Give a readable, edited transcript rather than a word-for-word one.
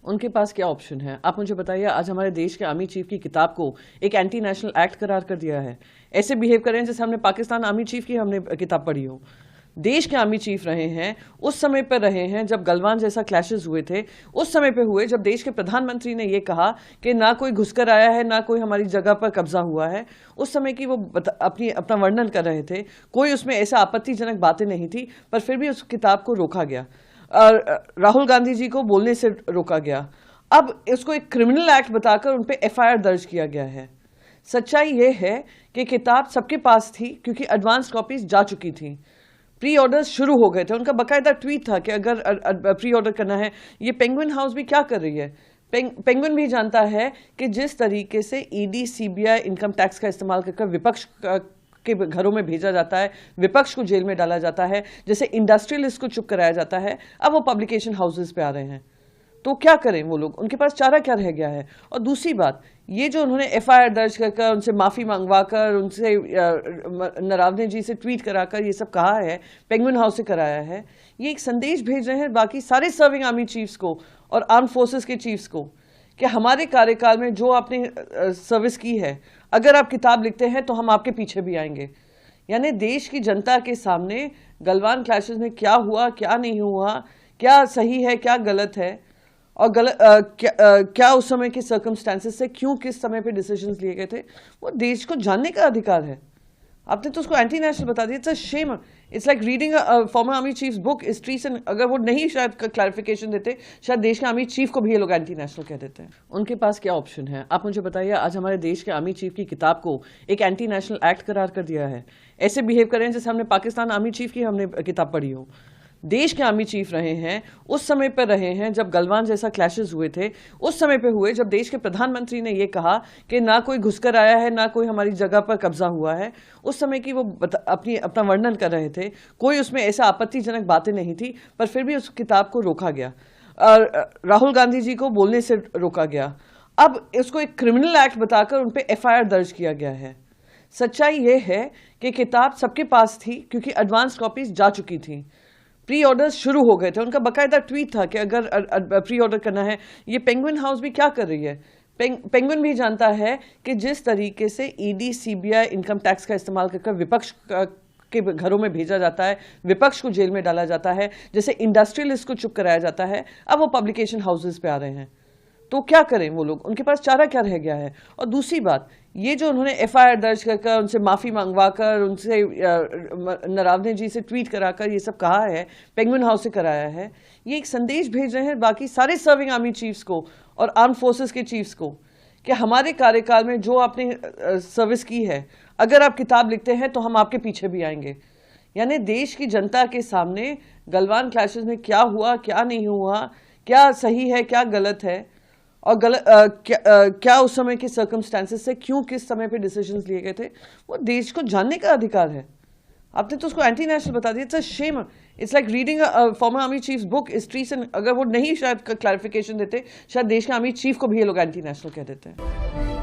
उनके पास क्या ऑप्शन है? आप मुझे बताइए। आज हमारे देश के आर्मी चीफ की किताब को एक एंटी नेशनल एक्ट करार कर दिया है। ऐसे बिहेव कर रहे हैं जैसे हमने पाकिस्तान आर्मी चीफ की हमने किताब पढ़ी हो। देश के आर्मी चीफ रहे हैं, उस समय पर रहे हैं जब गलवान जैसा क्लैशेस हुए थे, उस समय पे हुए जब देश के प्रधानमंत्री ने ये कहा कि ना कोई घुसकर आया है, ना कोई हमारी जगह पर कब्जा हुआ है। उस समय की वो अपना वर्णन कर रहे थे। कोई उसमें ऐसा आपत्तिजनक बातें नहीं थी, पर फिर भी उस किताब को रोका गया। राहुल गांधी जी को बोलने से रोका गया। अब इसको एक क्रिमिनल एक्ट बताकर उन पे एफआईआर दर्ज किया गया है। सच्चाई यह है कि किताब सबके पास थी क्योंकि एडवांस कॉपीज जा चुकी थी। प्री ऑर्डर्स शुरू हो गए थे। उनका बकायदा ट्वीट था कि अगर प्री ऑर्डर करना है। ये पेंगुइन हाउस भी क्या कर रही है? पेंगुइन भी जानता है कि जिस तरीके से ईडी, सीबीआई इनकम टैक्स का इस्तेमाल कर विपक्ष के घरों में भेजा जाता है, विपक्ष को जेल में डाला जाता है, जैसे इंडस्ट्रियलिस्ट को चुप कराया जाता है, अब वो पब्लिकेशन हाउसेस पे आ रहे हैं। तो क्या करें वो लोग? उनके पास चारा क्या रह गया है? और दूसरी बात, ये जो उन्होंने एफआईआर दर्ज कर उनसे माफी मंगवाकर, उनसे नरावने जी से ट्वीट कराकर ये सब कहा है, पेंगुइन हाउस से कराया है, ये एक संदेश भेज रहे हैं बाकी सारे सर्विंग आर्मी चीफ्स को और आर्म फोर्सेस के चीफ्स को कि हमारे कार्यकाल में जो आपने सर्विस की है, अगर आप किताब लिखते हैं तो हम आपके पीछे भी आएंगे। यानी देश की जनता के सामने गलवान क्लैशेस में क्या हुआ, क्या नहीं हुआ, क्या सही है, क्या गलत है, और क्या उस समय के सर्कमस्टेंसेस से क्यों किस समय पे डिसीजंस लिए गए थे, वो देश को जानने का अधिकार है। आपने तो उसको एंटी नेशनल बता दिया। It's a shame. It's like reading farmer army chiefs book history से। अगर वो नहीं शायद क्लैरिफिकेशन देते, शायद देश के आर्मी चीफ को भी ये लोग एंटी नेशनल कह देते हैं। उनके पास क्या ऑप्शन है? आप मुझे बताइए। आज हमारे देश के आर्मी चीफ की किताब को एक एंटी नेशनल एक्ट करार कर दिया है। ऐसे बिहेव कर रहे हैं जैसे हमने पाकिस्तान आर्मी चीफ की हमने किताब पढ़ी हो। देश के आर्मी चीफ रहे हैं, उस समय पर रहे हैं जब गलवान जैसा क्लैशेस हुए थे, उस समय पे हुए जब देश के प्रधानमंत्री ने यह कहा कि ना कोई घुसकर आया है, ना कोई हमारी जगह पर कब्जा हुआ है। उस समय की वो अपना वर्णन कर रहे थे। कोई उसमें ऐसा आपत्तिजनक बातें नहीं थी, पर फिर भी उस किताब को रोका गया। राहुल गांधी जी को बोलने से रोका गया। अब इसको एक क्रिमिनल एक्ट बताकर उन पे एफआईआर दर्ज किया गया है। सच्चाई यह है कि किताब सबके पास थी क्योंकि एडवांस कॉपीज जा चुकी थी। प्री ऑर्डर्स शुरू हो गए थे। उनका बकायदा ट्वीट था कि अगर प्री ऑर्डर करना है। ये पेंगुइन हाउस भी क्या कर रही है? पेंगुइन भी जानता है कि जिस तरीके से ईडी, सीबीआई इनकम टैक्स का इस्तेमाल कर विपक्ष के घरों में भेजा जाता है, विपक्ष को जेल में डाला जाता है, जैसे इंडस्ट्रियलिस्ट को चुप कराया जाता है, अब वो पब्लिकेशन हाउसेस पे आ रहे हैं। तो क्या करें वो लोग? उनके पास चारा क्या रह गया है? और दूसरी बात, ये जो उन्होंने एफआईआर दर्ज कर उनसे माफी मंगवाकर, उनसे नरावने जी से ट्वीट कराकर ये सब कहा है, पेंगुइन हाउस से कराया है, ये एक संदेश भेज रहे हैं बाकी सारे सर्विंग आर्मी चीफ्स को और आर्म फोर्सेस के चीफ्स को कि हमारे कार्यकाल में जो आपने सर्विस की है, अगर आप किताब लिखते हैं तो हम आपके पीछे भी आएंगे। यानी देश की जनता के सामने गलवान क्लैशेस में क्या हुआ, क्या नहीं हुआ, क्या सही है, क्या गलत है, और क्या उस समय के सर्कमस्टेंसेस से क्यों किस समय पे डिसीजंस लिए गए थे, वो देश को जानने का अधिकार है। आपने तो उसको एंटी नेशनल बता दिया। It's a shame. It's like reading farmer army chiefs book history से। अगर वो नहीं शायद क्लैरिफिकेशन देते, शायद देश के आर्मी चीफ को भी ये लोग एंटी नेशनल कह देते हैं।